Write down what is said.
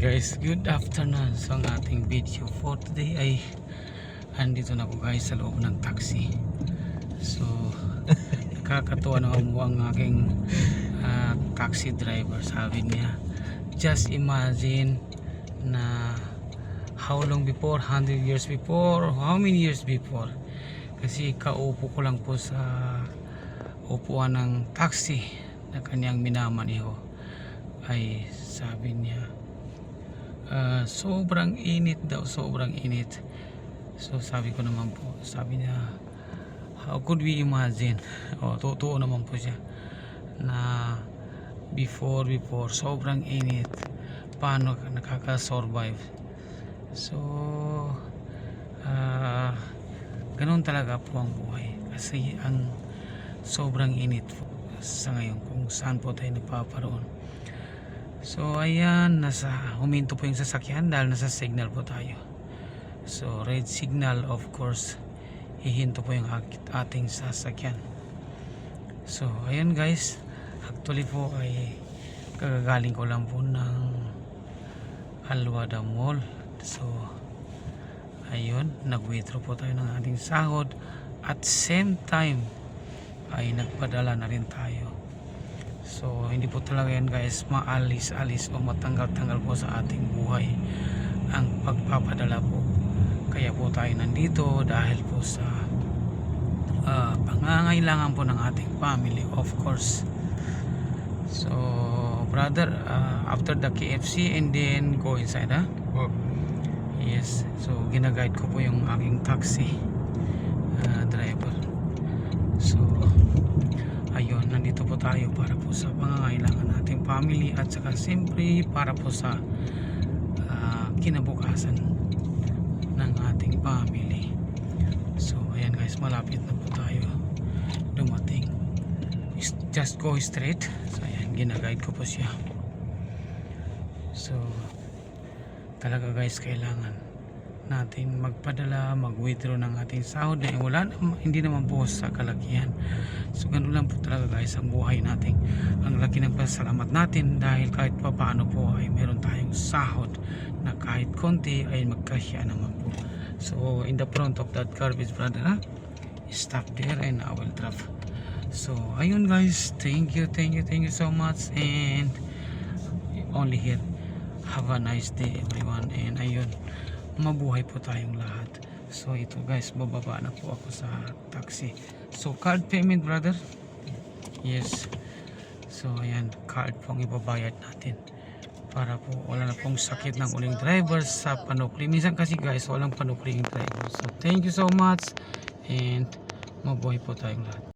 Guys, good afternoon. So ang ating video for today ay andito na ako guys sa loob ng taxi. So nakakatuwa na mo ang aking taxi driver. Sabi niya, just imagine na how long before, 100 years before, how many years before. Kasi kaupo ko lang po sa upuan ng taxi na kanyang minamaniho, ay sabi niya sobrang init daw, sobrang init. So sabi ko naman po, sabi niya, how could we imagine, totoo naman po siya na before sobrang init, paano ka nakaka-survive. So ganun talaga po ang buhay, kasi ang sobrang init po sa ngayon kung saan po tayo napaparoon. So ayan, huminto po yung sasakyan dahil nasa signal po tayo. So red signal, of course hihinto po yung ating sasakyan. So ayan guys, actually po ay kagagaling ko lang po ng Alwada Mall. So ayun, nag-withdraw po tayo ng ating sahod at same time ay nagpadala na rin tayo. So hindi po talaga yan guys maalis-alis o matanggal-tanggal po sa ating buhay ang pagpapadala po. Kaya po tayo nandito dahil po sa pangangailangan po ng ating family, of course. So brother, after the KFC and then go inside, ha? Yes, so ginaguide ko po yung aking taxi driver. So ayun, nandito po tayo para po sa pangangailangan nating family at saka siyempre para po sa kinabukasan ng ating family. So ayan guys, malapit na po tayo dumating. Just go straight. So ayan, ginaguide ko po siya. So talaga guys, kailangan natin magpadala, mag-withdraw ng ating sahod na hindi naman po sa kalakihan. So ganun lang po talaga guys ang buhay natin. Ang laki ng pasalamat natin dahil kahit pa paano po ay meron tayong sahod na kahit konti ay magkasya naman po. So in the front of that garbage brother, stop there and I will drop. So ayun guys, thank you so much, and only here. Have a nice day everyone, and ayun, mabuhay po tayong lahat. So ito guys, bababa na po ako sa taxi. So card payment brother, yes. So ayan, card pong ibabayad natin para po wala na pong sakit ng uling driver sa panukli. Minsan kasi guys walang panukli yung driver. So thank you so much, and mabuhay po tayong lahat.